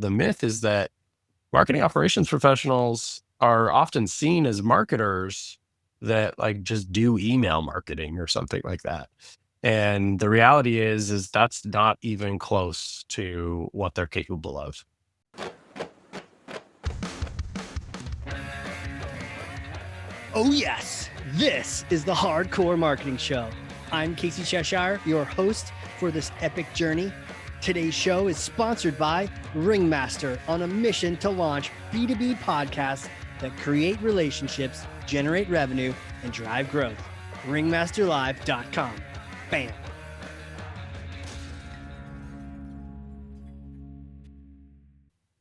the myth is that marketing operations professionals are often seen as marketers that like just do email marketing or something like that. And the reality is that's not even close to what they're capable of. Oh, yes, this is the Hardcore Marketing Show. I'm Casey Cheshire, your host for this epic journey. Today's show is sponsored by Ringmaster, on a mission to launch B2B podcasts that create relationships, generate revenue, and drive growth. Ringmasterlive.com. Bam.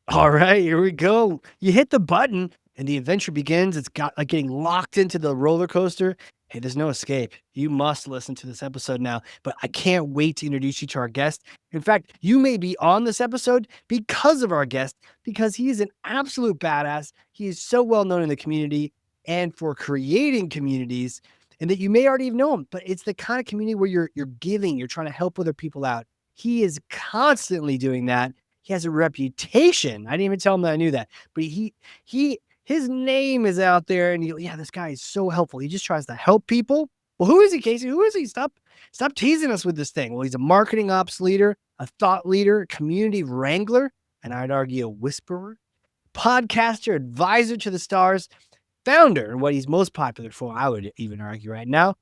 All right, here we go. You hit the button and the adventure begins. It's got like getting locked into the roller coaster. Hey, there's no escape. You must listen to this episode now, but I can't wait to introduce you to our guest. In fact, you may be on this episode because of our guest, because he is an absolute badass. He is so well known in the community and for creating communities, and that you may already know him, but it's the kind of community where you're giving, you're trying to help other people out. He is constantly doing that. He has a reputation. I didn't even tell him that I knew that, but his name is out there, and this guy is so helpful. He just tries to help people. Well, who is he, Casey? Who is he? Stop teasing us with this thing. Well, he's a marketing ops leader, a thought leader, community wrangler, and I'd argue a whisperer, podcaster, advisor to the stars, founder, and what he's most popular for, I would even argue right now,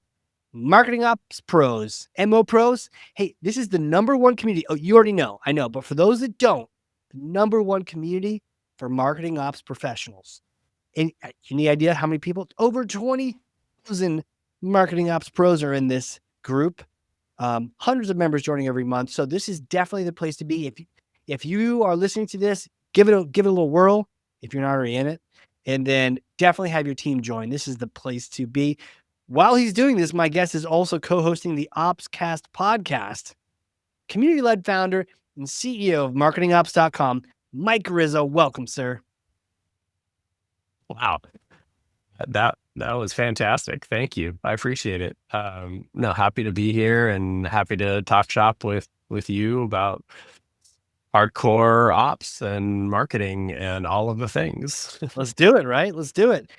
Marketing Ops Pros, MO Pros. Hey, this is the number one community. Oh, you already know. I know. But for those that don't, the number one community for marketing ops professionals. And any idea how many people? Over 20,000 marketing ops pros are in this group. Hundreds of members joining every month. So this is definitely the place to be. If you are listening to this, give it a little whirl if you're not already in it. And then definitely have your team join. This is the place to be. While he's doing this, my guest is also co-hosting the OpsCast podcast. Community-led founder and CEO of marketingops.com, Mike Rizzo. Welcome, sir. Wow. That was fantastic. Thank you. I appreciate it. No, happy to be here and happy to talk shop with you about hardcore ops and marketing and all of the things. Let's do it, right? Let's do it.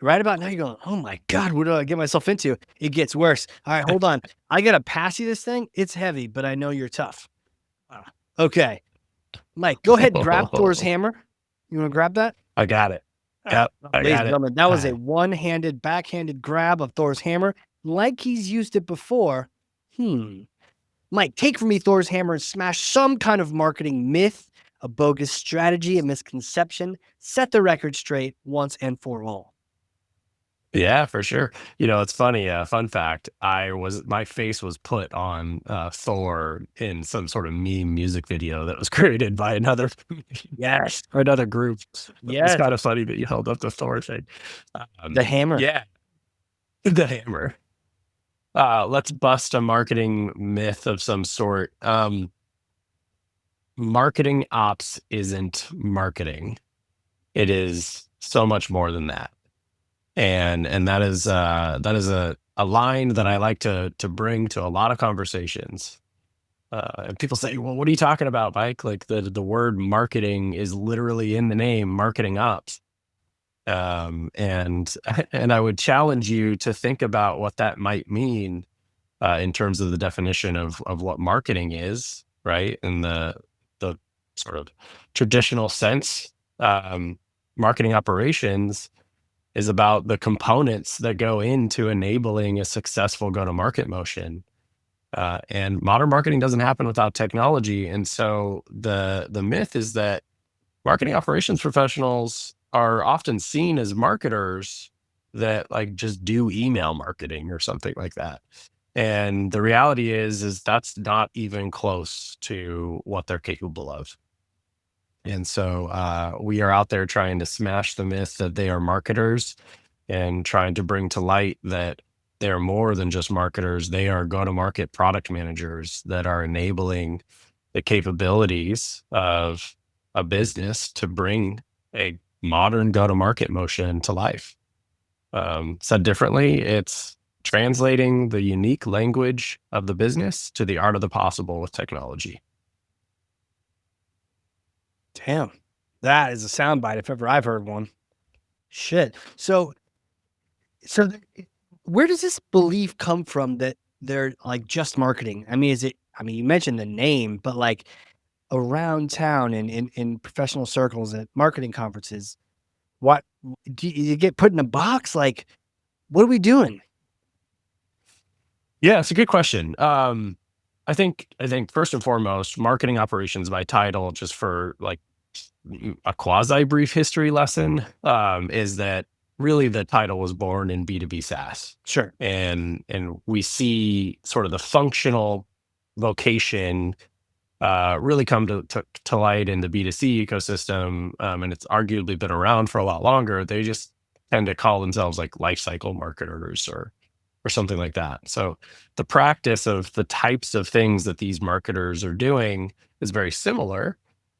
Right about now, you're going, oh my God, what do I get myself into? It gets worse. All right, hold on. I got to pass you this thing. It's heavy, but I know you're tough. Okay. Mike, go ahead and grab Thor's hammer. You want to grab that? I got it. Yep, I got it. That was a one-handed, backhanded grab of Thor's hammer, like he's used it before. Mike, take from me Thor's hammer and smash some kind of marketing myth, a bogus strategy, a misconception. Set the record straight once and for all. Yeah, for sure. It's funny. Fun fact: my face was put on Thor in some sort of meme music video that was created by another, or another group. Yes, It's kind of funny that you held up the Thor thing. the hammer. Yeah, the hammer. Let's bust a marketing myth of some sort. Marketing ops isn't marketing. It is so much more than that. And that is a line that I like to bring to a lot of conversations. And people say, well, what are you talking about, Mike? Like the word marketing is literally in the name, marketing ops. And I would challenge you to think about what that might mean in terms of the definition of what marketing is, right? In the sort of traditional sense. Marketing operations is about the components that go into enabling a successful go-to-market motion. And modern marketing doesn't happen without technology. And so the myth is that marketing operations professionals are often seen as marketers that like just do email marketing or something like that. And the reality is that's not even close to what they're capable of. And so we are out there trying to smash the myth that they are marketers and trying to bring to light that they're more than just marketers. They are go-to-market product managers that are enabling the capabilities of a business to bring a modern go-to-market motion to life. Said differently, it's translating the unique language of the business to the art of the possible with technology. Damn. That is a soundbite if ever I've heard one. Shit. So where does this belief come from that they're like just marketing? I mean, you mentioned the name, but like around town and in professional circles at marketing conferences, what do you get put in a box? Like, what are we doing? Yeah, it's a good question. I think first and foremost, marketing operations by title, just for like a quasi brief history lesson, is that really the title was born in B2B SaaS. Sure. And we see sort of the functional vocation really come to light in the B2C ecosystem, and it's arguably been around for a lot longer. They just tend to call themselves like life cycle marketers or something like that. So the practice of the types of things that these marketers are doing is very similar.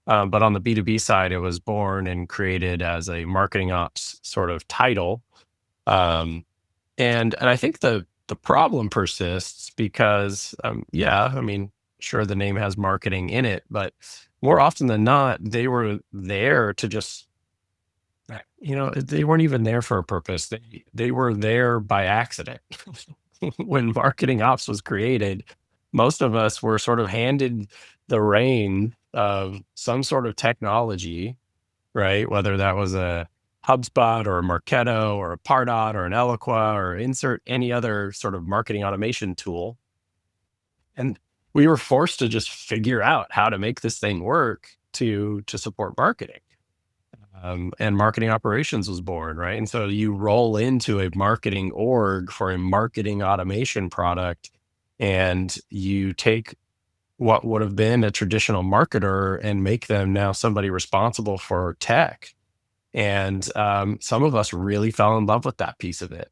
But on the B2B side, it was born and created as a marketing ops sort of title. Um, and I think the problem persists because, yeah, I mean, sure, the name has marketing in it, but more often than not, they were there to just, they weren't even there for a purpose. They were there by accident. When marketing ops was created, most of us were sort of handed the reign of some sort of technology, right? Whether that was a HubSpot or a Marketo or a Pardot or an Eloqua or insert any other sort of marketing automation tool. And we were forced to just figure out how to make this thing work to support marketing. And marketing operations was born, right? And so you roll into a marketing org for a marketing automation product, and you take what would have been a traditional marketer and make them now somebody responsible for tech. And some of us really fell in love with that piece of it.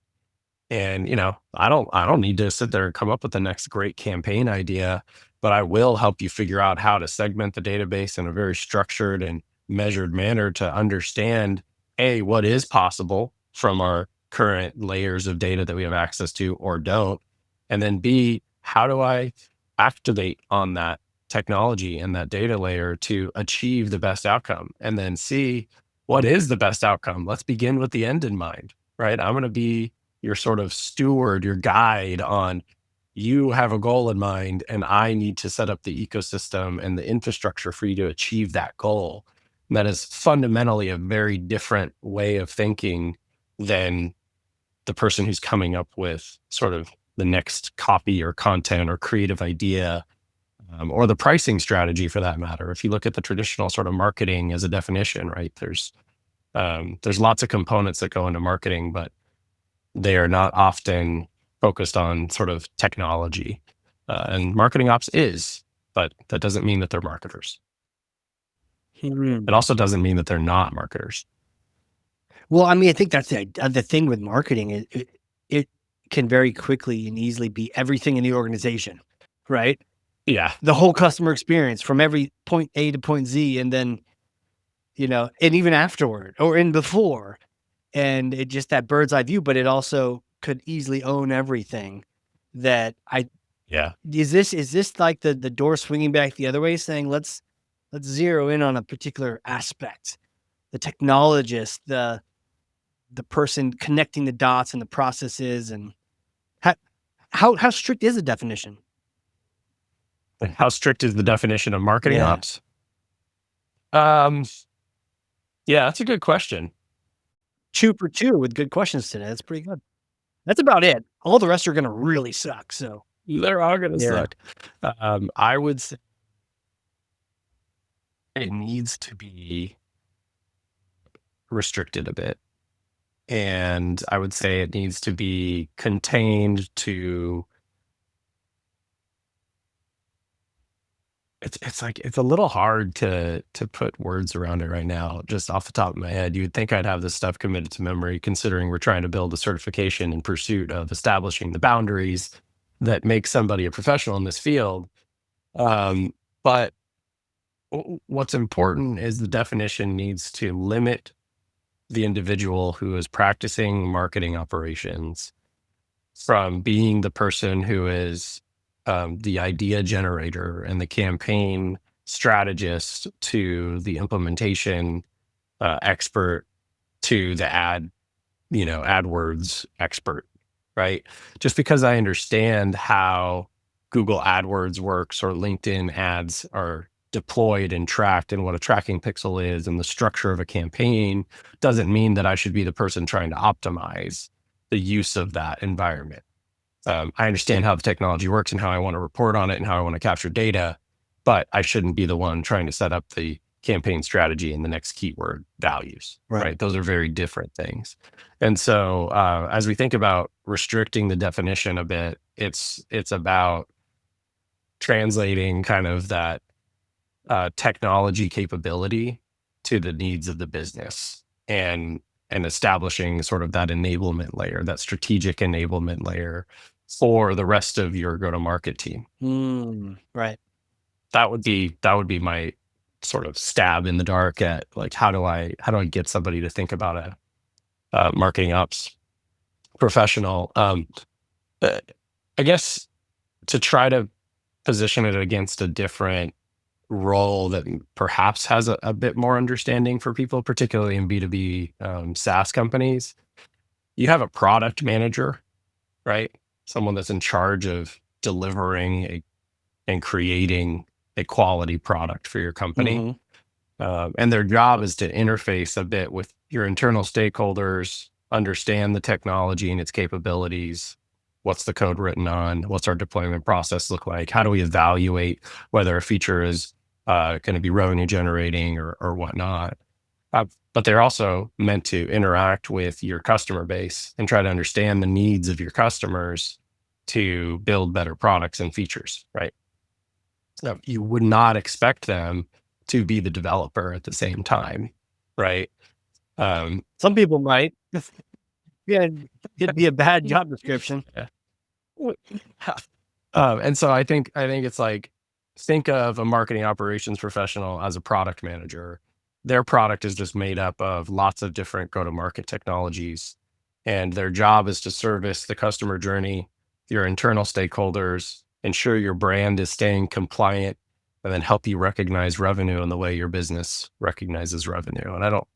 And I don't need to sit there and come up with the next great campaign idea, but I will help you figure out how to segment the database in a very structured and measured manner to understand A, what is possible from our current layers of data that we have access to or don't. And then B, how do I activate on that technology and that data layer to achieve the best outcome? And then C, what is the best outcome? Let's begin with the end in mind, right? I'm going to be your sort of steward, your guide on, you have a goal in mind, and I need to set up the ecosystem and the infrastructure for you to achieve that goal. And that is fundamentally a very different way of thinking than the person who's coming up with sort of the next copy or content or creative idea, or the pricing strategy for that matter. If you look at the traditional sort of marketing as a definition, right, there's lots of components that go into marketing, but they are not often focused on sort of technology. And marketing ops is, but that doesn't mean that they're marketers. Hmm. It also doesn't mean that they're not marketers. Well, I mean, I think that's the thing with marketing. It can very quickly and easily be everything in the organization, right? Yeah. The whole customer experience from every point A to point Z, and then and even afterward or in before, and it just that bird's eye view. But it also could easily own everything. That I Yeah. is this like the door swinging back the other way, saying let's zero in on a particular aspect, the technologist, the person connecting the dots and the processes, and how how strict is the definition? And how strict is the definition of marketing Yeah. ops? Um, yeah, that's a good question. Chew for chew with good questions today. That's pretty good. That's about it. All the rest are gonna really suck, so They're all going to yeah. suck. I would say it needs to be restricted a bit. And I would say it needs to be contained to, it's like it's a little hard to put words around it right now, just off the top of my head. You would think I'd have this stuff committed to memory, considering we're trying to build a certification in pursuit of establishing the boundaries that make somebody a professional in this field. But what's important is the definition needs to limit the individual who is practicing marketing operations from being the person who is the idea generator and the campaign strategist to the implementation expert to the AdWords expert, right? Just because I understand how Google AdWords works or LinkedIn ads are deployed and tracked and what a tracking pixel is and the structure of a campaign doesn't mean that I should be the person trying to optimize the use of that environment. I understand how the technology works and how I want to report on it and how I want to capture data, but I shouldn't be the one trying to set up the campaign strategy and the next keyword values, Right. right? Those are very different things. And so, as we think about restricting the definition a bit, it's about translating kind of that technology capability to the needs of the business and establishing sort of that enablement layer, that strategic enablement layer for the rest of your go-to-market team. Right. That would be my sort of stab in the dark at like how do I get somebody to think about a marketing ops professional? Uh, I guess to try to position it against a different role that perhaps has a bit more understanding for people, particularly in B2B SaaS companies. You have a product manager, right? Someone that's in charge of delivering and creating a quality product for your company. Hmm. And their job is to interface a bit with your internal stakeholders, understand the technology and its capabilities. What's the code written on? What's our deployment process look like? How do we evaluate whether a feature is going to be revenue generating or whatnot? But they're also meant to interact with your customer base and try to understand the needs of your customers to build better products and features, right? So you would not expect them to be the developer at the same time, right? Um, Some people might. Yeah, it'd be a bad job description. yeah. w- and so I think it's like think of a marketing operations professional as a product manager. Their product is just made up of lots of different go-to-market technologies, and their job is to service the customer journey, your internal stakeholders, ensure your brand is staying compliant, and then help you recognize revenue in the way your business recognizes revenue. And I don't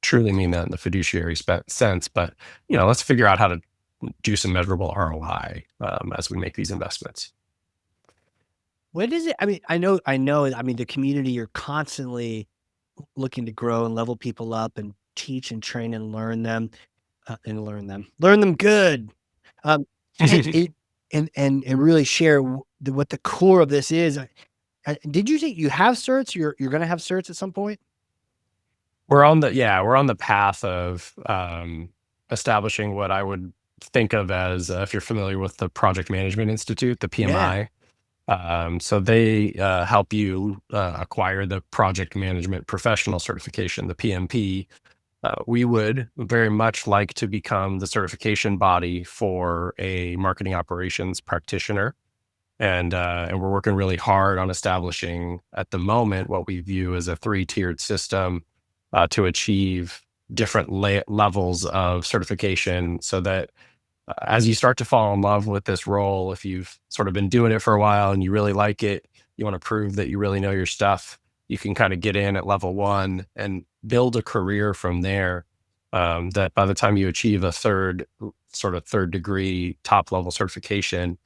truly mean that in the fiduciary sense, but let's figure out how to do some measurable ROI as we make these investments. What is it? I mean, I know. I mean, the community, you're constantly looking to grow and level people up and teach and train and learn them good. Um, and it and really share what the core of this is. Did you say you have certs? You're going to have certs at some point? We're on the path of establishing what I would think of as if you're familiar with the Project Management Institute, the Yeah. PMI. So they help you acquire the project management professional certification, the PMP. We would very much like to become the certification body for a marketing operations practitioner. And we're working really hard on establishing at the moment what we view as a three-tiered system to achieve different levels of certification so that as you start to fall in love with this role, if you've sort of been doing it for a while and you really like it, you want to prove that you really know your stuff, you can kind of get in at level one and build a career from there. That by the time you achieve a third degree top level certification,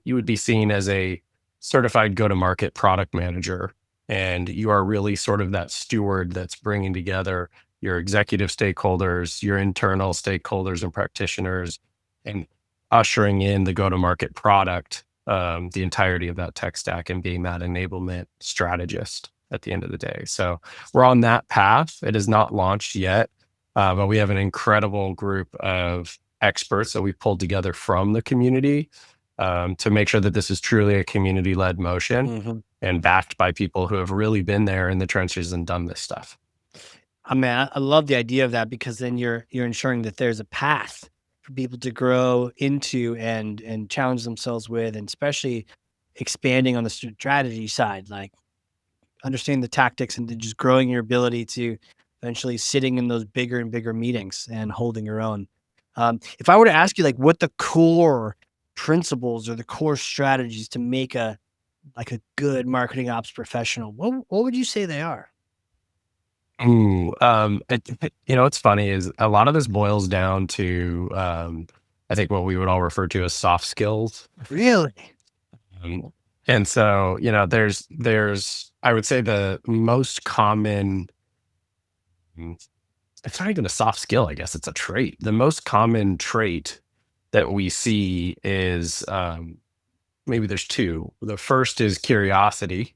you would be seen as a certified go to market product manager. And you are really sort of that steward that's bringing together your executive stakeholders, your internal stakeholders and practitioners, and ushering in the go-to-market product, the entirety of that tech stack and being that enablement strategist at the end of the day. So we're on that path. It is not launched yet, but we have an incredible group of experts that we've pulled together from the community to make sure that this is truly a community-led motion Hmm. and backed by people who have really been there in the trenches and done this stuff. I mean, I love the idea of that because then you're ensuring that there's a path for people to grow into and challenge themselves with, and especially expanding on the strategy side, like understanding the tactics and then just growing your ability to eventually sitting in those bigger and bigger meetings and holding your own. If I were to ask you like what the core principles or the core strategies to make a like a good marketing ops professional, what would you say they are? Ooh, what's funny is a lot of this boils down to, I think what we would all refer to as soft skills. Really? Um, and so, I would say the most common, mm, it's not even a soft skill, I guess it's a trait. The most common trait that we see is, maybe there's two. The first is curiosity.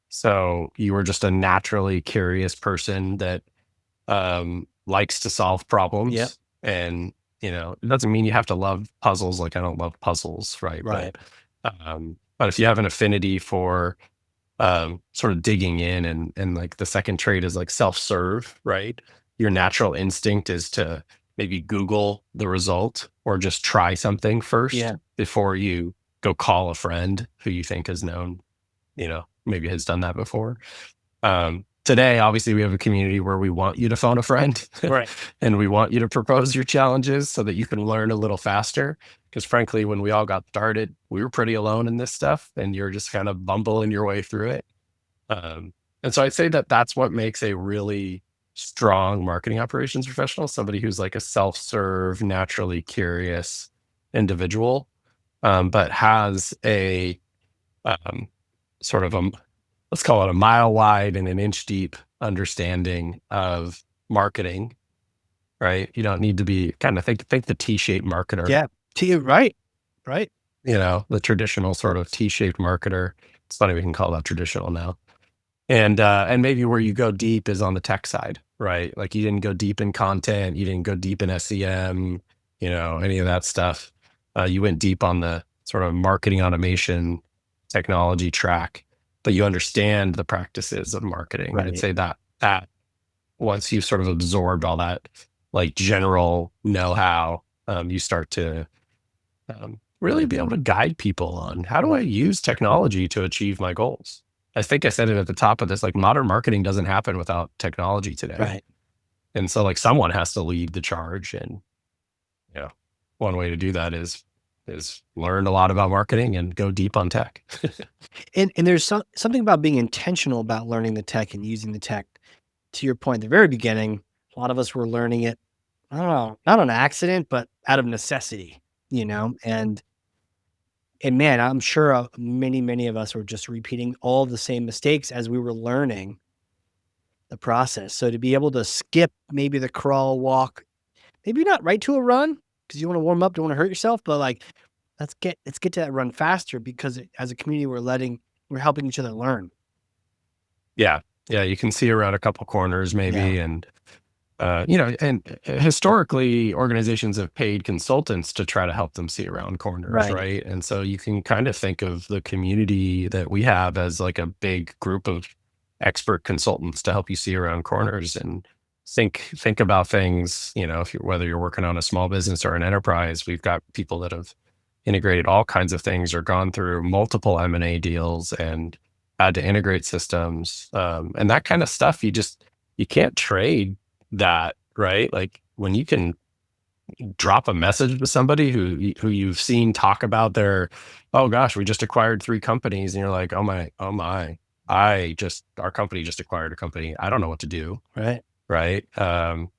So you were just a naturally curious person that likes to solve Yep. problems. And, it doesn't mean you have to love puzzles. Like I don't love puzzles, right? Right. But if you have an affinity for sort of digging in, and like the second trait is like self-serve, right? Your natural instinct is to maybe Google the result or just try something Yeah. first before you go call a friend who you think has known, maybe has done that before. Today, obviously, we have a community where we want you to phone a friend Right. and we want you to propose your challenges so that you can learn a little faster. Because frankly, when we all got started, we were pretty alone in this stuff and you're just kind of bumbling your way through it. And so I'd say that that's what makes a really strong marketing operations professional, somebody who's like a self-serve, naturally curious individual, but has a um, sort of a, let's call it a mile wide and an inch deep understanding of marketing, right? You don't need to be kind of think the T-shaped marketer, Yeah. Right. Right. the traditional sort of T-shaped marketer. It's funny we can call that traditional now. And maybe where you go deep is on the tech side, right? Like you didn't go deep in content, you didn't go deep in SEM, any of that stuff. You went deep on the sort of marketing automation technology track, but you understand the practices of marketing. I'd Right. say that once you've sort of absorbed all that like general know-how, you start to really be able to guide people on how do I use technology to achieve my goals. I think I said it at the top of this, like modern marketing doesn't happen without technology today. Right. And so like someone has to lead the charge. And you know, one way to do that is learn a lot about marketing and go deep on tech. And there's something about being intentional about learning the tech and using the tech. To your point, at the very beginning, a lot of us were learning it, I don't know, not on accident, but out of necessity, and man, I'm sure many of us were just repeating all the same mistakes as we were learning the process. So to be able to skip maybe the crawl, walk, maybe not right to a run because you want to warm up, don't want to hurt yourself, but like let's get to that run faster because as a community we're helping each other learn. Yeah. Yeah. You can see around a couple corners Yeah. maybe. And historically, organizations have paid consultants to try to help them see around corners, Right. right? And so you can kind of think of the community that we have as like a big group of expert consultants to help you see around corners and think about things. If whether you're working on a small business or an enterprise, we've got people that have integrated all kinds of things or gone through multiple M&A deals and had to integrate systems, and that kind of stuff. You can't trade that, right? Like when you can drop a message to somebody who you've seen talk about their, oh gosh, we just acquired 3 companies, and you're like, oh my, our company just acquired a company. I don't know what to do, Right. right? So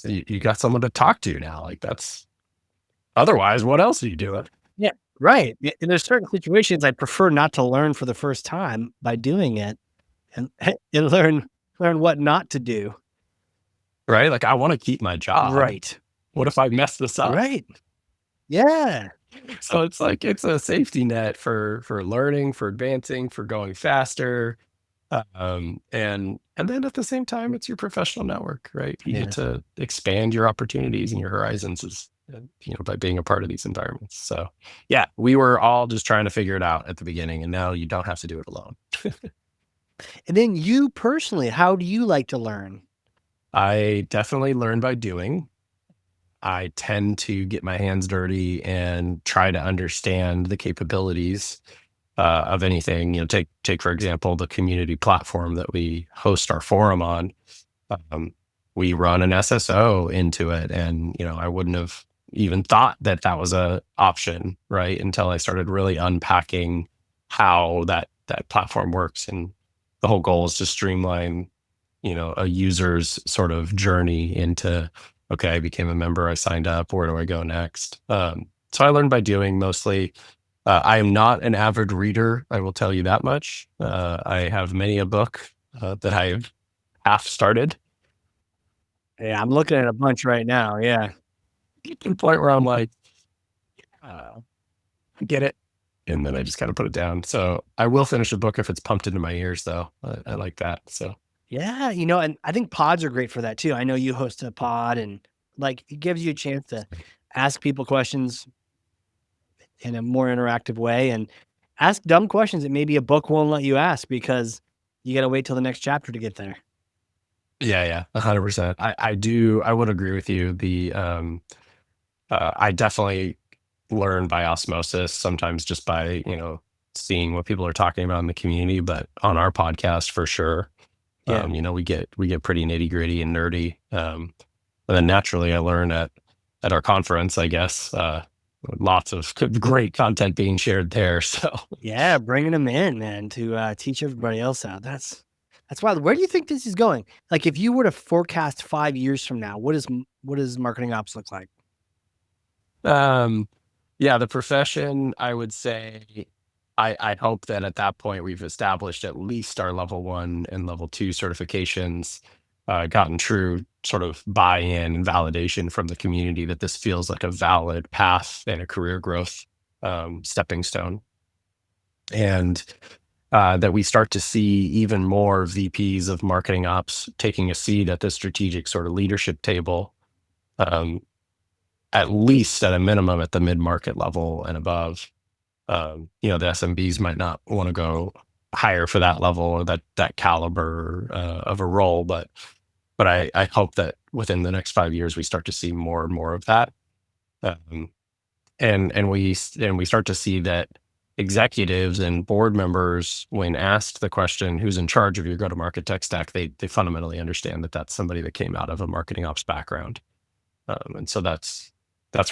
you got someone to talk to now. Like that's otherwise, what else are you doing? Yeah. Right. Yeah, and there's certain situations I'd prefer not to learn for the first time by doing it and and learn what not to do. Right? Like I want to keep my job. Right. What if I mess this up? Right. Yeah. So it's like it's a safety net for learning, for advancing, for going faster. And then at the same time, it's your professional network, right? You get Yes. to expand your opportunities and your horizons by being a part of these environments. So yeah, we were all just trying to figure it out at the beginning, and now you don't have to do it alone. And then you personally, how do you like to learn? I definitely learn by doing. I tend to get my hands dirty and try to understand the capabilities of anything. Take for example the community platform that we host our forum on. Um, we run an SSO into it, and I wouldn't have even thought that that was a option, right? Until I started really unpacking how that platform works. And the whole goal is to streamline, a user's sort of journey into, okay, I became a member, I signed up, where do I go next? So I learned by doing mostly. I am not an avid reader, I will tell you that much. I have many a book that I've half started, Yeah, I'm looking at a bunch right now. Yeah. to the point where I'm like, uh, I get it. And then I just kind of put it down. So I will finish a book if it's pumped into my ears, though. I like that. So Yeah, and I think pods are great for that too. I know you host a pod and like it gives you a chance to ask people questions in a more interactive way and ask dumb questions that maybe a book won't let you ask because you got to wait till the next chapter to get there. yeah, yeah, 100%. I would agree with you. I definitely learn by osmosis, sometimes just by, seeing what people are talking about in the community, but on our podcast for sure. Yeah. We get pretty nitty gritty and nerdy. And then naturally I learn at our conference, I guess, lots of great content being shared there. So Yeah, bringing them in, man, to teach everybody else out. That's wild. Where do you think this is going? Like, if you were to forecast 5 years from now, what does marketing ops look like? um yeah, the profession, I would say, I hope that at that point we've established at least our level one and level two certifications, gotten true sort of buy-in and validation from the community that this feels like a valid path and a career growth stepping stone. And that we start to see even more VPs of marketing ops taking a seat at the strategic sort of leadership table, um, at least at a minimum at the mid-market level and above. The SMBs might not want to go higher for that level or that caliber of a role, but I hope that within the next 5 years we start to see more and more of that. Um, and we start to see that executives and board members, when asked the question, who's in charge of your go-to-market tech stack, they fundamentally understand that that's somebody that came out of a marketing ops background. And so that's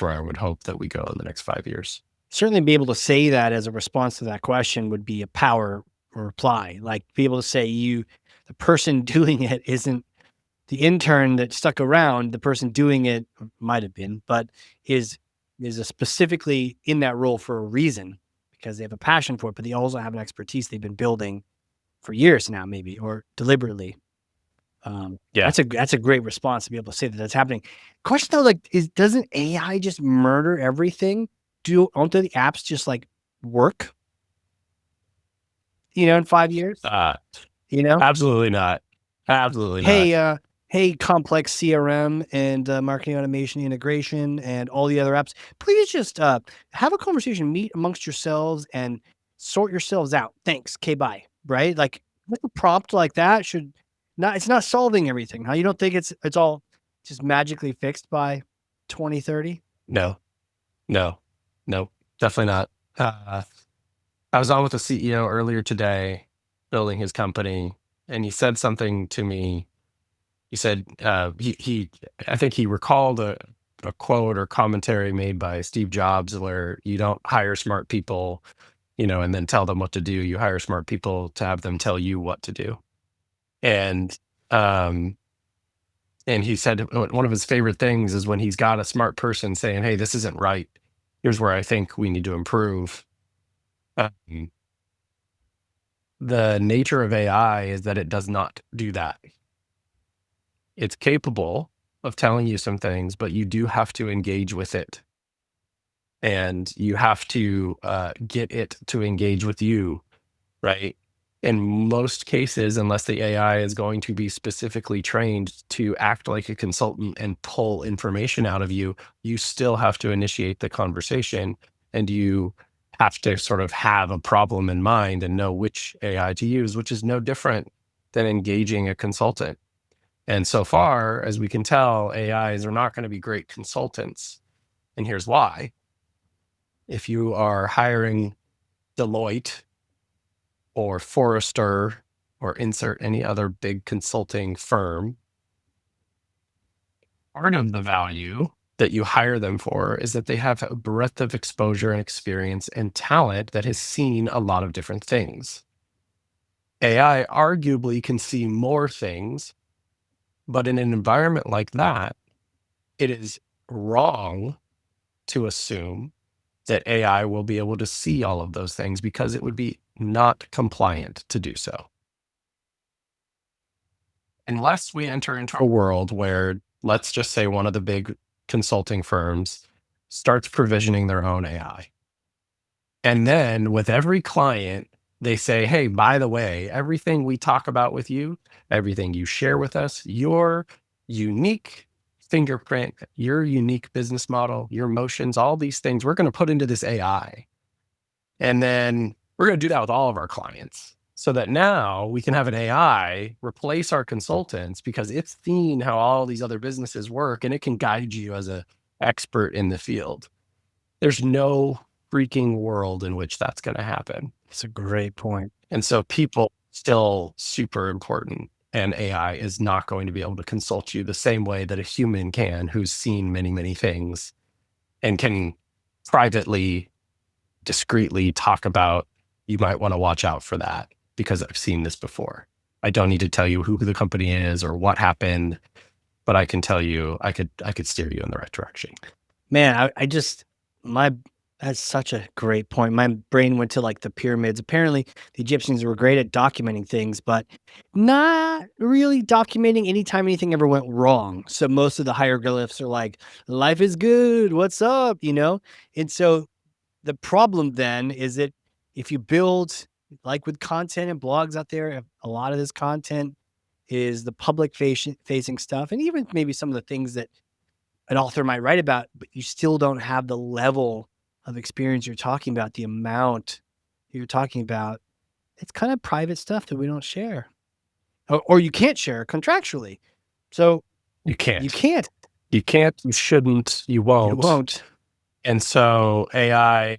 where I would hope that we go in the next 5 years. Certainly, be able to say that as a response to that question would be a power reply. Like, be able to say the person doing it isn't the intern that stuck around. The person doing it might have been, but is is a specifically in that role for a reason because they have a passion for it, but they also have an expertise they've been building for years now, maybe or deliberately. Yeah. That's a great response to be able to say that that's happening. Question though, like, is doesn't AI just murder everything? Aren't the apps just like work? In 5 years, Uh, you know? Absolutely not. Absolutely not. Hey, complex CRM and marketing automation integration and all the other apps. Please just have a conversation, meet amongst yourselves, and sort yourselves out. Thanks. Okay, bye. Right? Like a prompt like that should not. It's not solving everything. Huh? You don't think it's all just magically fixed by 2030? No, no, no, definitely not. Uh, I was on with the CEO earlier today, building his company, and he said something to me. He said, I think he recalled a quote or commentary made by Steve Jobs where you don't hire smart people, and then tell them what to do. You hire smart people to have them tell you what to do. And um, and he said one of his favorite things is when he's got a smart person saying, "Hey, this isn't right. Here's where I think we need to improve." Um, the nature of AI is that it does not do that. It's capable of telling you some things, but you do have to engage with it, and you have to get it to engage with you, right? In most cases, unless the AI is going to be specifically trained to act like a consultant and pull information out of you, you still have to initiate the conversation, and you have to sort of have a problem in mind and know which AI to use, which is no different than engaging a consultant. And so far, as we can tell, AIs are not going to be great consultants. And here's why. If you are hiring Deloitte or Forrester or insert any other big consulting firm, part of the value that you hire them for is that they have a breadth of exposure and experience and talent that has seen a lot of different things. AI arguably can see more things, but in an environment like that, it is wrong to assume that AI will be able to see all of those things because it would be not compliant to do so. Unless we enter into a world where, let's just say, one of the big consulting firms starts provisioning their own AI. And then with every client, they say, hey, by the way, everything we talk about with you, everything you share with us, your unique fingerprint, your unique business model, your emotions, all these things, we're going to put into this AI. And then we're going to do that with all of our clients so that now we can have an AI replace our consultants because it's seen how all these other businesses work and it can guide you as an expert in the field. There's no freaking world in which that's going to happen. It's a great point. And so people still super important. And AI is not going to be able to consult you the same way that a human can, who's seen many, many things and can privately, discreetly talk about, you might want to watch out for that because I've seen this before. I don't need to tell you who the company is or what happened, but I can tell you, I could steer you in the right direction. Man, that's such a great point. My brain went to like the pyramids. Apparently, the Egyptians were great at documenting things, but not really documenting anytime anything ever went wrong. So most of the hieroglyphs are like, life is good. What's up? And so the problem then is that if you build, like with content and blogs out there, a lot of this content is the public facing stuff, and even maybe some of the things that an author might write about, but you still don't have the level of experience you're talking about, the amount you're talking about. It's kind of private stuff that we don't share, or you can't share contractually. So You can't. you can't. You can't, you shouldn't, you won't. You won't. And so AI,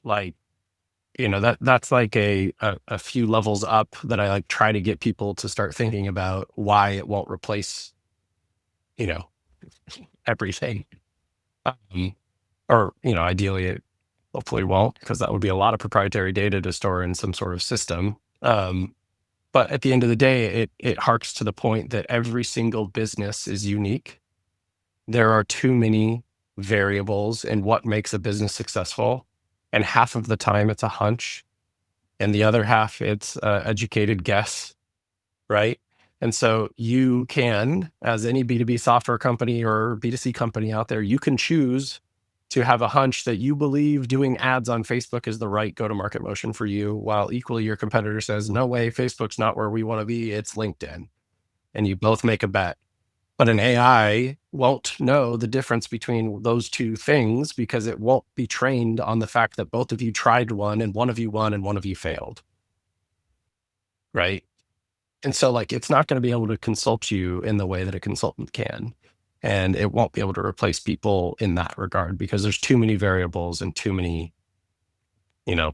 like, that's like a few levels up that I like try to get people to start thinking about why it won't replace, everything. Or, ideally it hopefully won't, because that would be a lot of proprietary data to store in some sort of system. But at the end of the day, it harks to the point that every single business is unique. There are too many variables in what makes a business successful. And half of the time it's a hunch. And the other half it's educated guess, right? And so you can, as any B2B software company or B2C company out there, you can choose to have a hunch that you believe doing ads on Facebook is the right go-to-market motion for you, while equally your competitor says, no way, Facebook's not where we want to be, it's LinkedIn. And you both make a bet. But an AI won't know the difference between those two things because it won't be trained on the fact that both of you tried one and one of you won and one of you failed. Right? And so it's not going to be able to consult you in the way that a consultant can. And it won't be able to replace people in that regard because there's too many variables and too many,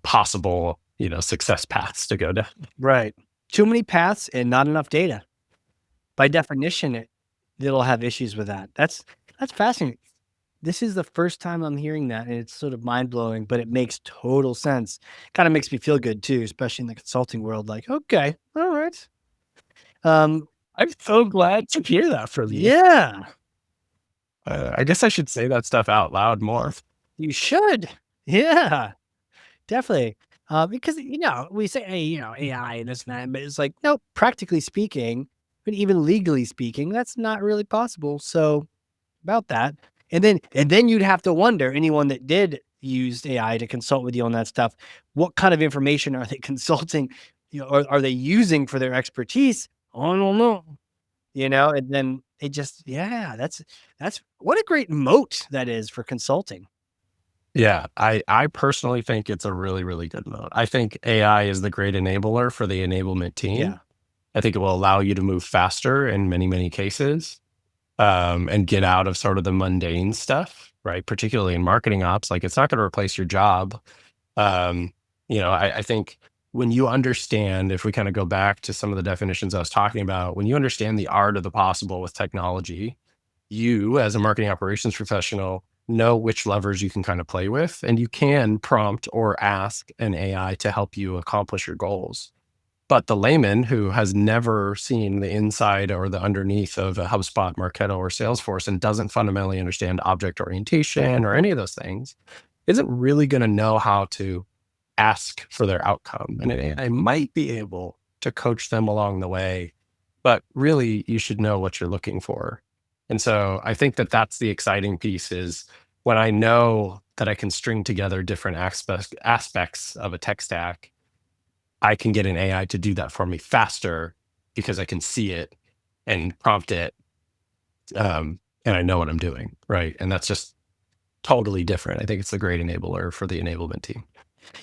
possible, success paths to go down. Right. Too many paths and not enough data. By definition, it'll have issues with that. That's fascinating. This is the first time I'm hearing that, and it's sort of mind-blowing, but it makes total sense. Kind of makes me feel good too, especially in the consulting world. Like, okay, all right. I'm so glad to hear that from you. Yeah. I guess I should say that stuff out loud more. You should. Yeah, definitely. Because, we say, hey, AI and this and that, but it's like, no, practically speaking, but even legally speaking, that's not really possible. So about that. And then you'd have to wonder, anyone that did use AI to consult with you on that stuff, what kind of information are they consulting, or are they using for their expertise? I don't know. And then it just, that's what a great moat that is for consulting. Yeah, I personally think it's a really, really good mode. I think AI is the great enabler for the enablement team. Yeah. I think it will allow you to move faster in many, many cases, and get out of sort of the mundane stuff, right? Particularly in marketing ops, it's not going to replace your job. I think when you understand, if we kind of go back to some of the definitions I was talking about, when you understand the art of the possible with technology, you as a marketing operations professional know which levers you can kind of play with, and you can prompt or ask an AI to help you accomplish your goals. But the layman who has never seen the inside or the underneath of a HubSpot, Marketo, or Salesforce and doesn't fundamentally understand object orientation or any of those things isn't really going to know how to ask for their outcome. And I might be able to coach them along the way, but really you should know what you're looking for. And so I think that that's the exciting piece is when I know that I can string together different aspects of a tech stack, I can get an AI to do that for me faster because I can see it and prompt it. And I know what I'm doing. Right. And that's just totally different. I think it's a great enabler for the enablement team.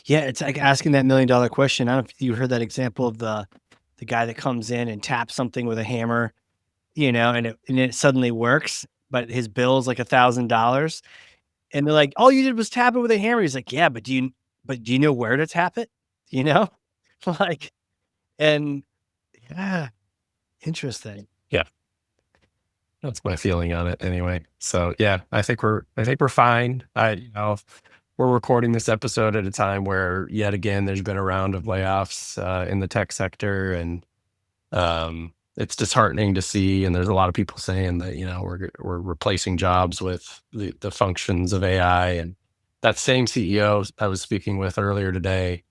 Yeah, it's like asking that $1,000,000 question. I don't know if you heard that example of the guy that comes in and taps something with a hammer, and it suddenly works, but his bill's like $1,000. And they're like, "All you did was tap it with a hammer." He's like, "Yeah, but do you know where to tap it?" You know? Like, and yeah, interesting. Yeah. That's my feeling on it anyway. So yeah, I think we're fine. We're recording this episode at a time where yet again there's been a round of layoffs in the tech sector, and it's disheartening to see. And there's a lot of people saying that we're replacing jobs with the functions of AI. And that same CEO I was speaking with earlier today,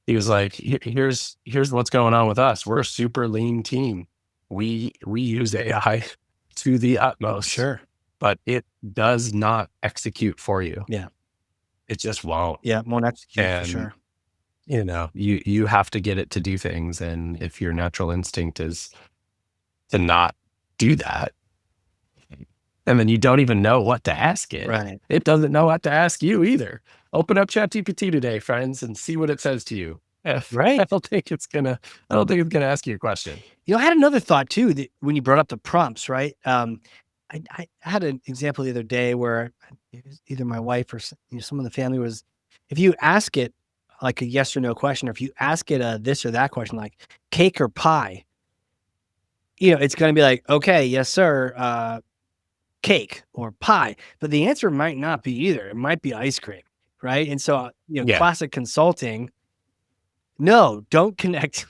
he was like, Here's what's going on with us. We're a super lean team. We use AI to the utmost, Sure. but it does not execute for you. Yeah. It just won't. Yeah, won't execute for And sure. you have to get it to do things. And if your natural instinct is to not do that, and then you don't even know what to ask it, Right. it doesn't know what to ask you either. Open up ChatGPT today, friends, and see what it says to you. I Right. I don't think it's gonna ask you a question. I had another thought too that when you brought up the prompts, right? I had an example the other day where it was either my wife or some of the family was, if you ask it like a yes or no question, or if you ask it a this or that question, like cake or pie, it's going to be like, okay, yes, sir, cake or pie, but the answer might not be either. It might be ice cream, right? And so, Yeah, classic consulting, no, don't connect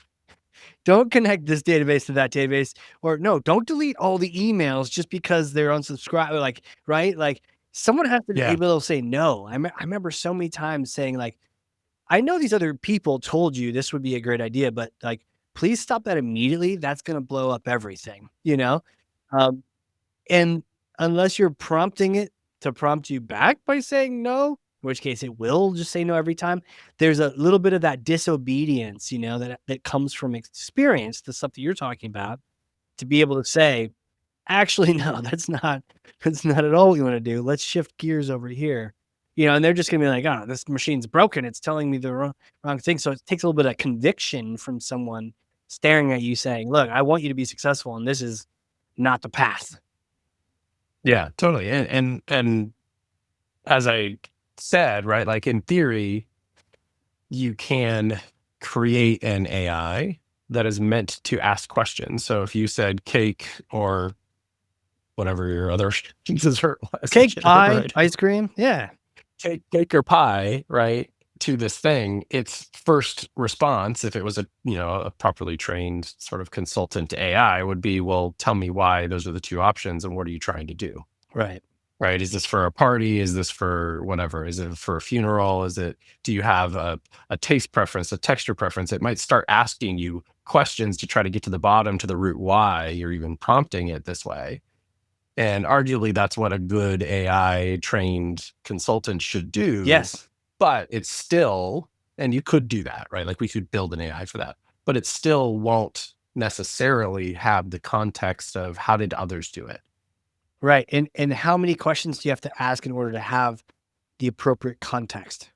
this database to that database, or no, don't delete all the emails just because they're unsubscribed. Like, right? Like, someone has to be yeah, able to say no. I remember so many times saying, like, I know these other people told you this would be a great idea, but like, please stop that immediately. That's going to blow up everything. Um, and unless you're prompting it to prompt you back by saying no, in which case it will just say no every time, there's a little bit of that disobedience, that comes from experience, the stuff that you're talking about, to be able to say, actually, no, that's not at all what we want to do. Let's shift gears over here. And they're just gonna be like, oh, this machine's broken. It's telling me the wrong thing. So it takes a little bit of conviction from someone staring at you saying, look, I want you to be successful, and this is not the path. yeah, totally. And as I said, right, like in theory, you can create an AI that is meant to ask questions. So if you said cake or whatever your other choices was, I Cake, can't remember pie, right. ice cream. Yeah. Cake or pie, right? To this thing, its first response, if it was a properly trained sort of consultant AI, would be, well, tell me why those are the two options and what are you trying to do? Right. Right? Is this for a party? Is this for whatever? Is it for a funeral? Do you have a taste preference, a texture preference? It might start asking you questions to try to get to the bottom, to the root why you're even prompting it this way. And arguably that's what a good AI trained consultant should do. Yes. But it's still, and you could do that, right? Like we could build an AI for that, but it still won't necessarily have the context of how did others do it. Right. And how many questions do you have to ask in order to have the appropriate context?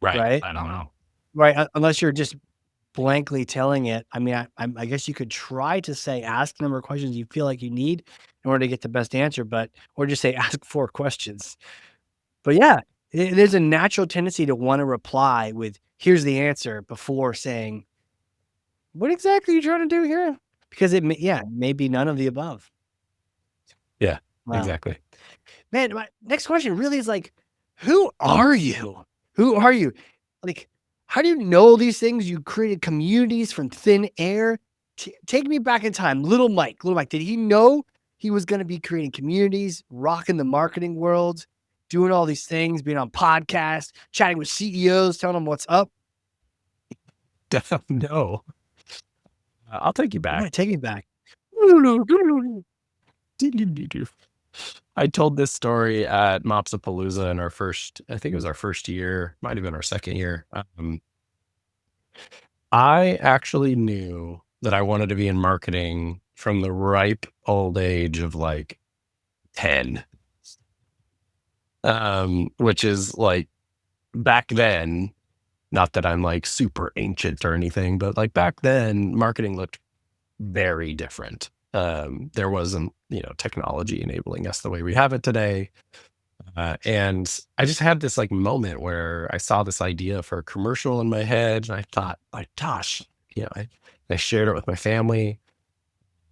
Right. Right. I don't know. Right. Unless you're just blankly telling it. I mean, I guess you could try to say ask the number of questions you feel like you need in order to get the best answer, or just say ask 4 questions. But yeah, there's a natural tendency to want to reply with here's the answer before saying what exactly are you trying to do here, because it may be none of the above. Yeah, Wow. exactly. Man, my next question really is like, who are you? Who are you? Like, how do you know these things? You created communities from thin air. Take me back in time. Little Mike, did he know he was going to be creating communities, rocking the marketing world, doing all these things, being on podcasts, chatting with CEOs, telling them what's up? No, I'll take you Yeah, back. take me back. I told this story at Mopsapalooza in I think it was our first year, might have been our second year. I actually knew that I wanted to be in marketing from the ripe old age of like 10, which is like back then, not that I'm like super ancient or anything, but like back then, marketing looked very different. There wasn't, technology enabling us the way we have it today. And I just had this like moment where I saw this idea for a commercial in my head, and I thought, like, gosh, I shared it with my family,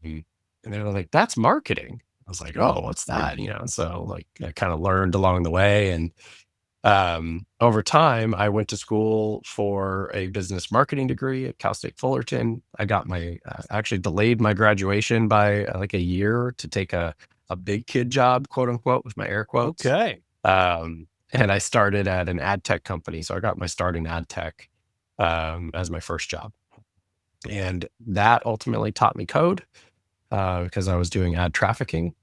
and they were like, "That's marketing." I was like, "Oh, what's that?" So like I kind of learned along the way, and over time, I went to school for a business marketing degree at Cal State Fullerton. I got actually delayed my graduation by like a year to take a big kid job, quote unquote, with my air quotes. Okay. And I started at an ad tech company. So I got my start in ad tech as my first job. And that ultimately taught me code because I was doing ad trafficking.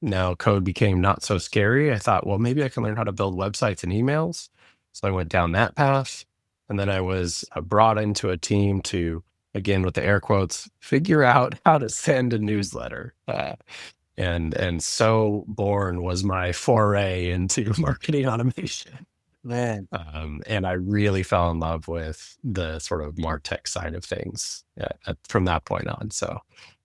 Now code became not so scary. I thought, well, maybe I can learn how to build websites and emails. So I went down that path. And then I was brought into a team to, again, with the air quotes, figure out how to send a newsletter. And so born was my foray into marketing automation. Man. And I really fell in love with the sort of MarTech side of things from that point on. So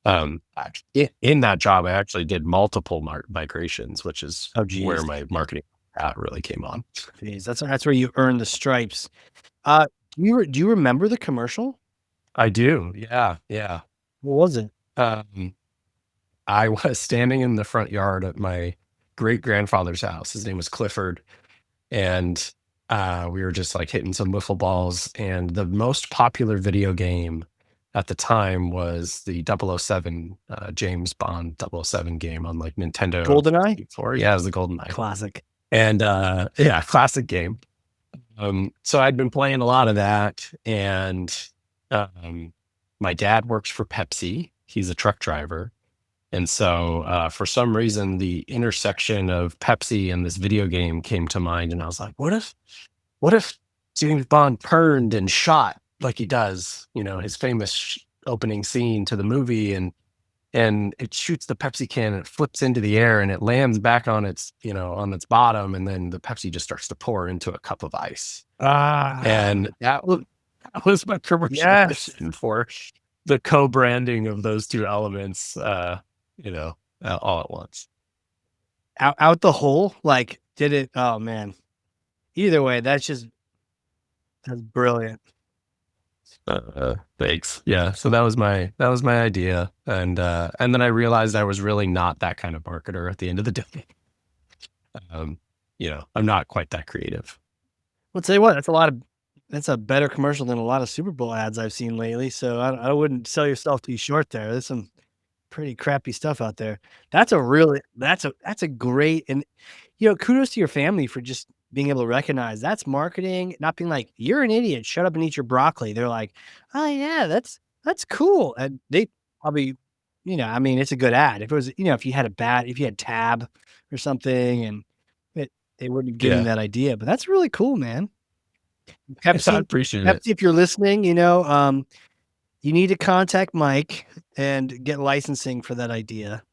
in that job, I actually did multiple migrations, which is Oh, where geez. my marketing hat really came on. Jeez, that's where you earn the stripes. Do you remember the commercial? I do. Yeah. Yeah. What was it? Um, I was standing in the front yard at my great grandfather's house. His name was Clifford. And we were just like hitting some wiffle balls. And the most popular video game at the time was the 007, James Bond 007 game on like Nintendo GoldenEye? 64. Yeah, it was the GoldenEye. Classic. And yeah, classic game. So I'd been playing a lot of that. And my dad works for Pepsi. He's a truck driver. And so, for some reason, the intersection of Pepsi and this video game came to mind, and I was like, "What if James Bond turned and shot like he does, his famous opening scene to the movie, and it shoots the Pepsi can, and it flips into the air, and it lands back on its bottom, and then the Pepsi just starts to pour into a cup of ice." And that was my commercial Yes. vision for the co-branding of those two elements. All at once. Out the hole? Like, did it oh, man. Either way, that's brilliant. Thanks. Yeah. So that was my idea, and then I realized I was really not that kind of marketer at the end of the day. Um, I'm not quite that creative. I'll tell you what, that's a better commercial than a lot of Super Bowl ads I've seen lately, so I wouldn't sell yourself too short there. There's some pretty crappy stuff out there. That's a great and, kudos to your family for just being able to recognize that's marketing, not being like, "You're an idiot, shut up and eat your broccoli." They're like, "Oh, yeah, that's cool," and they probably I mean, it's a good ad. If it was if you had Tab or something and they wouldn't have given you Yeah. that idea, but that's really cool, man. I Pepsi appreciate it. Pepsi, if you're listening, you need to contact Mike and get licensing for that idea.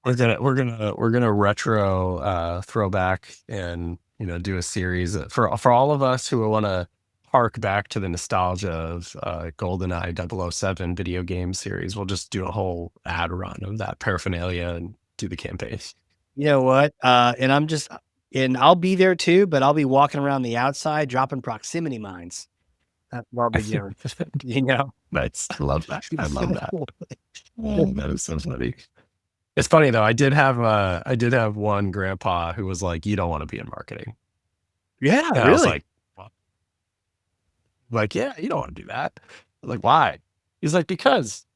We're gonna retro throwback and do a series for all of us who want to hark back to the nostalgia of GoldenEye 007 video game series. We'll just do a whole ad run of that paraphernalia and do the campaign. You know what? And I'll be there too, but I'll be walking around the outside dropping proximity mines. That's what I'll be doing, you know? Nice. I love that. I love that. Oh, that is so funny. It's funny though. I did have one grandpa who was like, "You don't want to be in marketing," Yeah, and I was really? like, "Well," like, "Yeah, you don't want to do that." I'm like, "Why?" He's like, "Because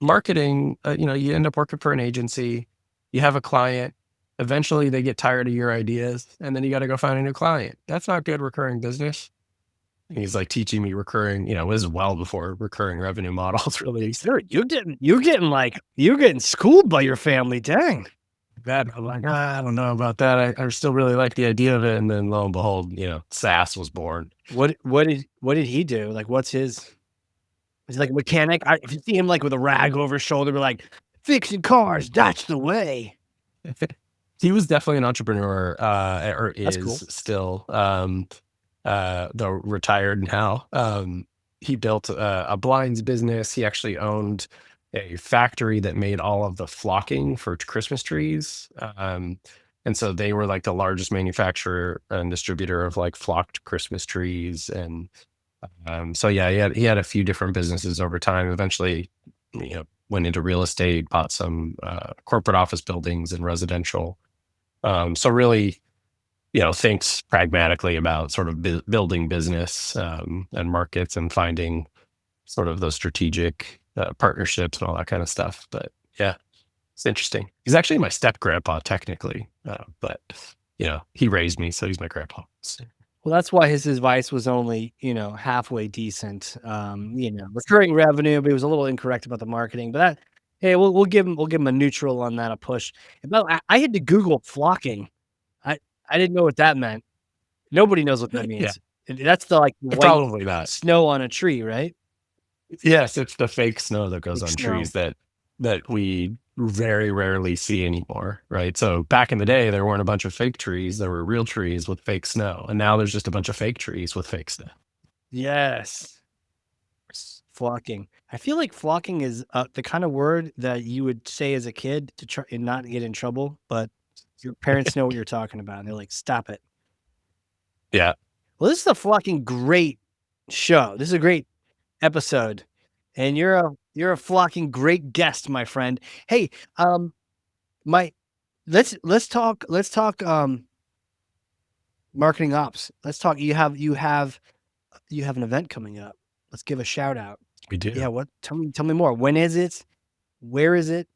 marketing, you end up working for an agency, you have a client, eventually they get tired of your ideas, and then you got to go find a new client. That's not good recurring business." And he's like teaching me recurring, this is well before recurring revenue models really Sure, you're getting schooled by your family, dang. that. I'm like, I don't know about that. I still really like the idea of it. And then lo and behold, SaaS was born. What did he do? Like, what's his is he like a mechanic? If you see him, like, with a rag over his shoulder, be like, "Fixing cars, that's the way." He was definitely an entrepreneur, or That's is cool. still, though retired now. He built a blinds business. He actually owned a factory that made all of the flocking for Christmas trees. And so they were like the largest manufacturer and distributor of like flocked Christmas trees. And so yeah, he had a few different businesses over time. Eventually, went into real estate, bought some corporate office buildings and residential. So really, thinks pragmatically about sort of building business and markets and finding sort of those strategic partnerships and all that kind of stuff. But yeah, it's interesting. He's actually my step grandpa technically, but he raised me, so he's my grandpa. Well, that's why his advice was only, halfway decent. Recurring revenue, but he was a little incorrect about the marketing. But that, hey, we'll give him a neutral on that, a push. But I had to Google flocking. I I didn't know what that meant. Nobody knows what that Yeah, means. That's the, like, white probably not. snow on a tree, right? Yes, it's the fake snow that goes Like on snow. trees that we very rarely see anymore, right? So back in the day, there weren't a bunch of fake trees. There were real trees with fake snow, and now there's just a bunch of fake trees with fake snow. Yes. Flocking. I feel like flocking is, the kind of word that you would say as a kid to try and not get in trouble, but your parents know what you're talking about, and they're like, "Stop it." Yeah, Well, this is a fucking great show. This is a great episode, and you're a flocking great guest, my friend. Hey, my let's talk marketing ops. Let's talk. You have an event coming up. Let's give a shout out. we do. Yeah, what? Tell me more. When is it? Where is it?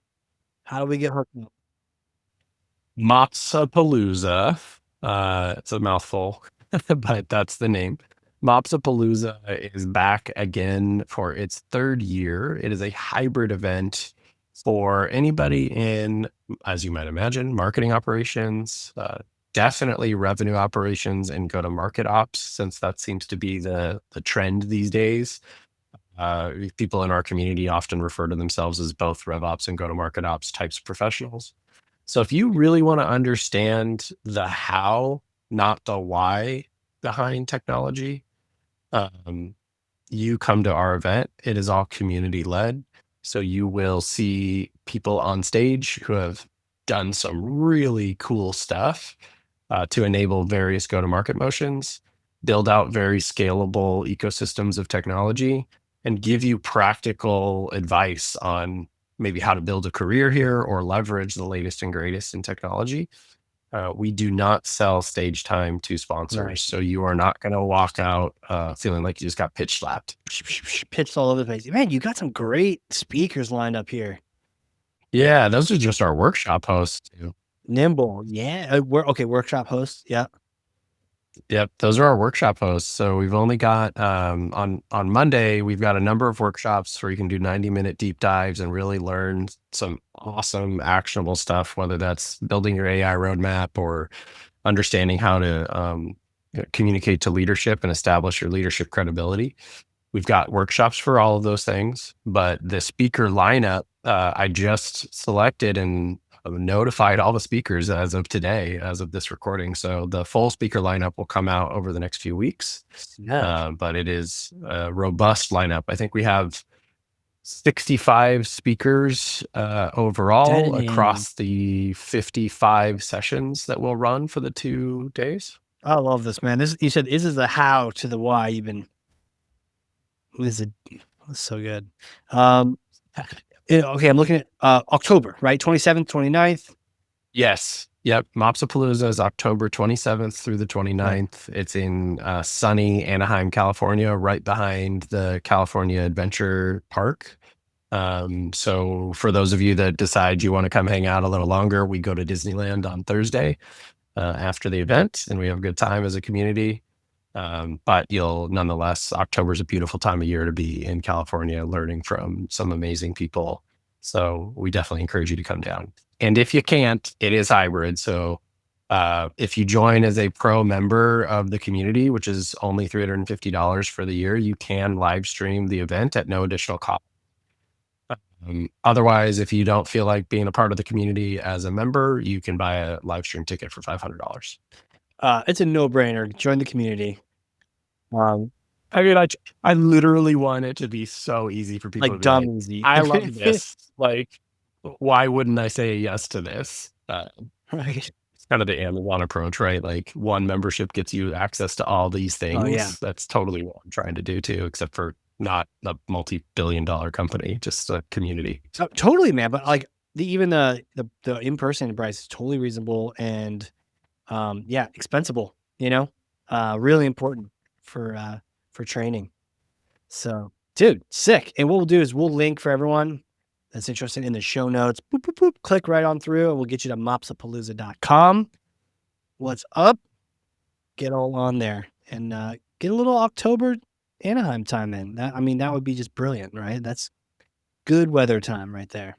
How do we get hooked up? Mopsapalooza. It's a mouthful, but that's the name. Mopsapalooza is back again for its third year. It is a hybrid event for anybody in, as you might imagine, marketing operations, definitely revenue operations and go to market ops, since that seems to be the trend these days. People in our community often refer to themselves as both RevOps and go to market ops types of professionals. So if you really want to understand the how, not the why behind technology, um, you come to our event. It is all community led. So you will see people on stage who have done some really cool stuff to enable various go to market motions, build out very scalable ecosystems of technology, and give you practical advice on maybe how to build a career here or leverage the latest and greatest in technology. We do not sell stage time to sponsors, Right. so you are not going to walk out feeling like you just got pitch slapped. Pitched all over the place. Man, you got some great speakers lined up here. Yeah, those are just our workshop hosts too. Nimble. Yeah. Okay. Workshop host. Yeah. Yep, those are our workshop hosts. So we've only got on Monday, we've got a number of workshops where you can do 90-minute deep dives and really learn some awesome actionable stuff, whether that's building your AI roadmap or understanding how to communicate to leadership and establish your leadership credibility. We've got workshops for all of those things, but the speaker lineup, I just selected and notified all the speakers as of today, as of this recording. So the full speaker lineup will come out over the next few weeks, Yeah. but it is a robust lineup. I think we have 65 speakers overall Dang. across the 55 sessions that we'll run for the 2 days. I love this, man. You said this is the how to the why. This is so good. Um, Okay, I'm looking at October, right? 27th, 29th. Yes. Yep. Mopsapalooza is October 27th through the Okay. 29th. It's in sunny Anaheim, California, right behind the California Adventure Park. So for those of you that decide you want to come hang out a little longer, we go to Disneyland on Thursday after the event, and we have a good time as a community. But you'll nonetheless, October is a beautiful time of year to be in California, learning from some amazing people. So we definitely encourage you to come down. And if you can't, it is hybrid. So if you join as a pro member of the community, which is only $350 for the year, you can live stream the event at no additional cost. Otherwise, if you don't feel like being a part of the community as a member, you can buy a live stream ticket for $500. It's a no-brainer. Join the community. I mean, I literally want it to be so easy for people to Like be like, dumb easy. I love this. Like, why wouldn't I say yes to this? Right. It's kind of the Amazon approach, right? Like one membership gets you access to all these Oh yeah. things. That's totally what I'm trying to do too, except for not a multi-billion-dollar company, just a community. Totally, man. But like even the in-person price is totally reasonable and yeah, expensible, really important for training. So, dude, sick. And what we'll do is we'll link for everyone that's interested in the show notes. Boop, boop, boop, click right on through and we'll get you to mopsapalooza.com. What's up? Get all on there and get a little October Anaheim time in. That would be just brilliant, right? That's good weather time right there.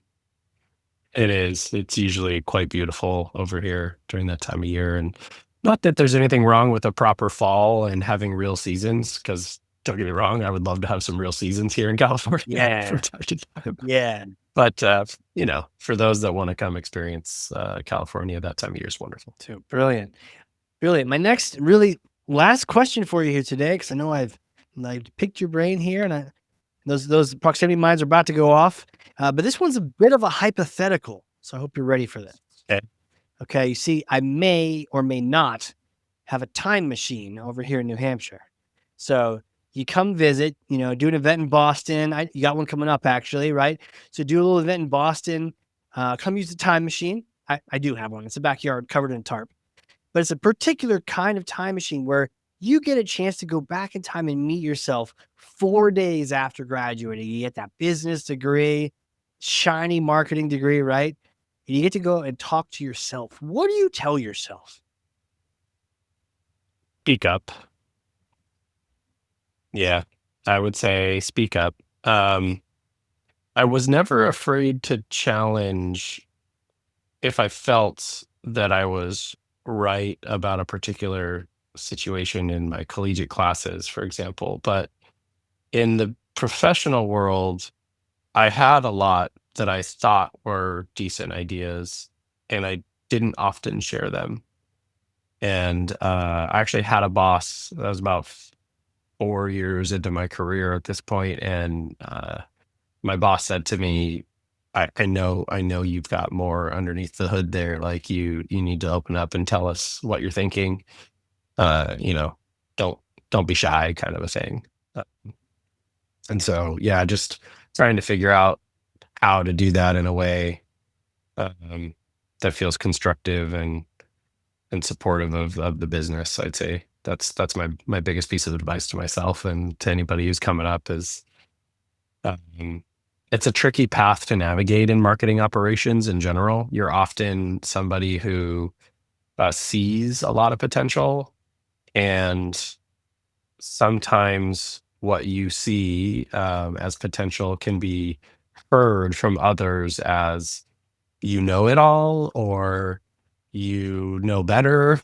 It is. It's usually quite beautiful over here during that time of year. And not that there's anything wrong with a proper fall and having real seasons, because don't get me wrong, I would love to have some real seasons here in California Yeah. from time to time. Yeah. But, for those that want to come experience California, that time of year is wonderful. Too. Brilliant. Brilliant. My next really last question for you here today, because I know I've picked your brain here and those proximity mines are about to go off. But this one's a bit of a hypothetical. So I hope you're ready for this. Okay. Okay. You see, I may or may not have a time machine over here in New Hampshire. So you come visit, do an event in Boston. You got one coming up actually, right? So do a little event in Boston. Come use the time machine. I do have one. It's a backyard covered in tarp. But it's a particular kind of time machine where you get a chance to go back in time and meet yourself 4 days after graduating. You get that business degree, shiny marketing degree, right? And you get to go and talk to yourself. What do you tell yourself? Speak up. Yeah, I would say speak up. I was never afraid to challenge if I felt that I was right about a particular situation in my collegiate classes, for example. But in the professional world, I had a lot that I thought were decent ideas, and I didn't often share them. And I actually had a boss that was about 4 years into my career at this point, and my boss said to me, I know you've got more underneath the hood there. Like you need to open up and tell us what you're thinking. You know, don't don't be shy, kind of a thing. Uh, and so, yeah, just trying to figure out how to do that in a way um, that feels constructive and supportive of the business. I'd say that's my biggest piece of advice to myself and to anybody who's coming up is um, it's a tricky path to navigate in marketing operations in general. You're often somebody who sees a lot of potential, and sometimes what you see as potential can be heard from others as you know it all or you know better.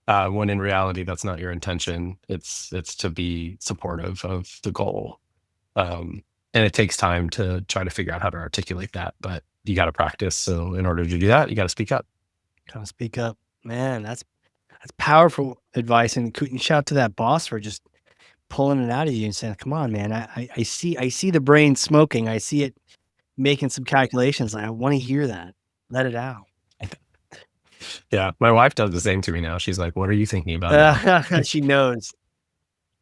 When in reality, that's not your intention. It's to be supportive of the goal. Um, and it takes time to try to figure out how to articulate that, but you got to practice. So in order to do that, you got to speak up. Kind of speak up, man. That's powerful advice, and shout out to that boss for just pulling it out of you and saying, "Come on, man. I see the brain smoking. I see it making some calculations. I want to hear that. Let it out." Yeah, my wife does the same to me now. She's like, "What are you thinking about now?" She knows.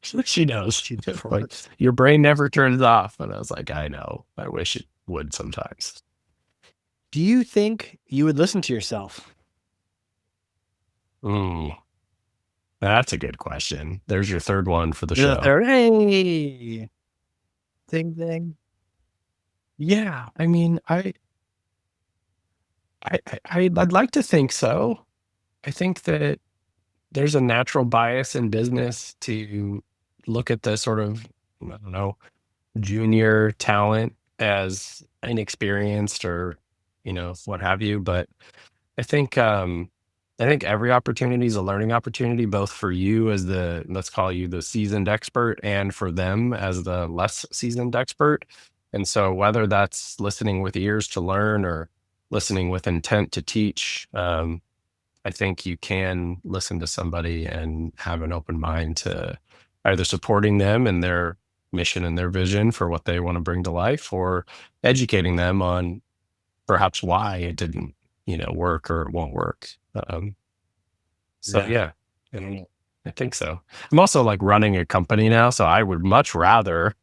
She knows. She's Like, your brain never turns off. And I was like, I know. I wish would sometimes. Do you think you would listen to yourself? Mm, that's a good question. There's your third one for the You're the show. third. Hey, ding ding. Yeah, I mean, I'd like to think so. I think that there's a natural bias in business to look at the sort of, I don't know, junior talent as inexperienced or, what have you. But I think I think every opportunity is a learning opportunity, both for you as the, let's call you the seasoned expert, and for them as the less seasoned expert. And so whether that's listening with ears to learn or listening with intent to teach, I think you can listen to somebody and have an open mind to either supporting them in their mission and their vision for what they want to bring to life, or educating them on perhaps why it didn't, work or it won't work. So Yeah. yeah, I don't know. I think so. I'm also like running a company now, so I would much rather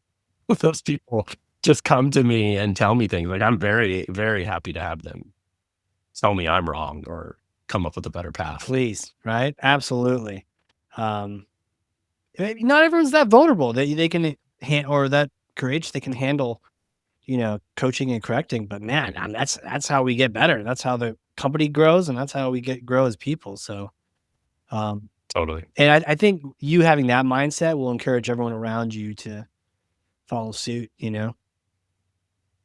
those people just come to me and tell me things. Like I'm very, very happy to have them tell me I'm wrong or come up with a better path. Please, right? Absolutely. Um, Not everyone's that vulnerable that they can or that courage they can handle, coaching and correcting. But man, I mean, that's how we get better. That's how the company grows, and that's how we grow as people. So, um, Totally. and I think you having that mindset will encourage everyone around you to follow suit. Yeah.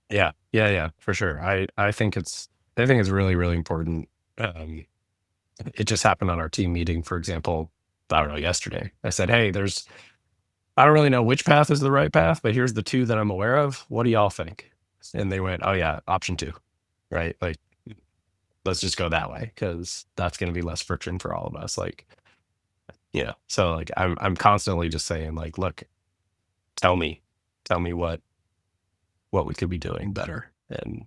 Yeah, yeah, for sure. I think it's really, really important. Um, it just happened on our team meeting, for example, I don't know, yesterday. I said, "Hey, I don't really know which path is the right path, but here's the two that I'm aware of. What do y'all think?" And they went, "Oh yeah, option two." Right? Like, let's just go that way because that's going to be less friction for all of us. Like, so like I'm constantly just saying like, look, tell me, tell me what we could be doing better. And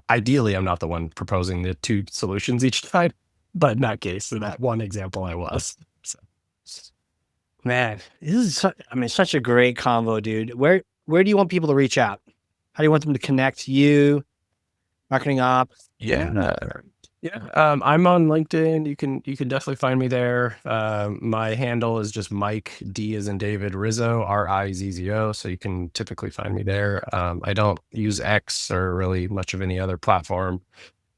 ideally, I'm not the one proposing the two solutions each time, but in that case, in that one example, I was. So, Man, this is I mean, such a great convo, dude. Where do you want people to reach out? How do you want them to connect to you, marketing ops? yeah, yeah. I'm on LinkedIn. You can definitely find me there. My handle is just Mike D as in David Rizzo, Rizzo. So you can typically find me there. I don't use X or really much of any other platform.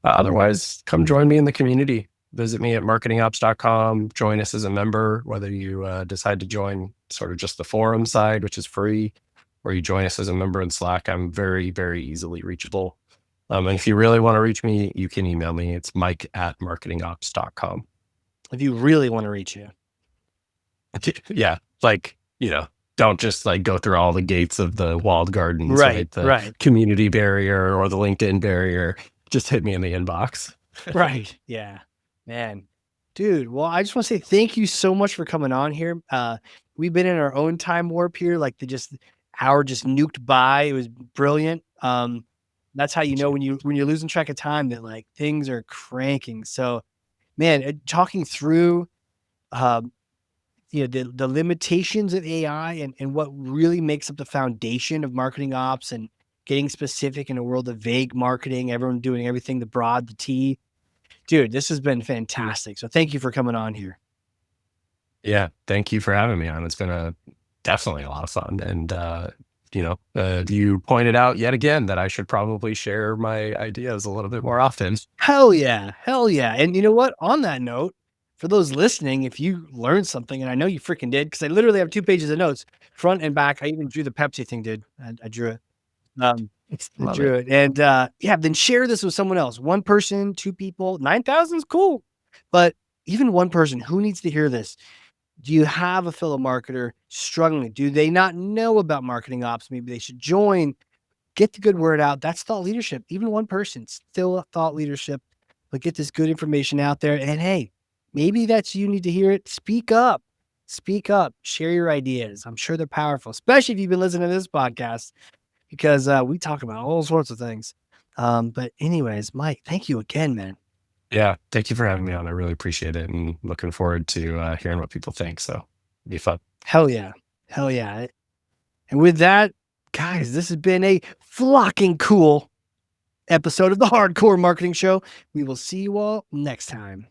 Otherwise, come join me in the community. Visit me at marketingops.com. Join us as a member, whether you decide to join sort of just the forum side, which is free, or you join us as a member in Slack. I'm very, very easily reachable. And if you really want to reach me, you can email me. It's mike@marketingops.com. If you really want to reach you. Yeah. Like, don't just like go through all the gates of the walled gardens, Right, right? The right, community barrier or the LinkedIn barrier. Just hit me in the inbox. right. Yeah, man, dude. Well, I just want to say thank you so much for coming on here. We've been in our own time warp here, like the just hour just nuked by. It was brilliant. That's how you know when you're losing track of time that like things are cranking. So, man, talking through, um, the limitations of AI and what really makes up the foundation of marketing ops and getting specific in a world of vague marketing, everyone doing everything the broad, the T. Dude, this has been fantastic. So thank you for coming on here. Yeah, thank you for having me on. It's been definitely a lot of fun. And, you pointed out yet again that I should probably share my ideas a little bit more often. Hell yeah. Hell yeah. And you know what? On that note, for those listening, if you learned something, and I know you freaking did, because I literally have 2 pages of notes, front and back. I even drew the Pepsi thing, dude. I drew it. Um, I Love drew it. it. And yeah, then share this with someone else. One person, two people, 9,000 is cool. But even one person, who needs to hear this? Do you have a fellow marketer struggling? Do they not know about marketing ops? Maybe they should join, get the good word out. That's thought leadership. Even one person, still thought leadership, but get this good information out there. And hey, maybe that's you need to hear it. Speak up. Speak up. Share your ideas. I'm sure they're powerful, especially if you've been listening to this podcast because we talk about all sorts of things. But anyways, Mike, thank you again, man. Yeah, thank you for having me on. I really appreciate it, and looking forward to hearing what people think. So, it'll be fun. Hell yeah. Hell yeah. And with that, guys, this has been a flocking cool episode of the Hardcore Marketing Show. We will see you all next time.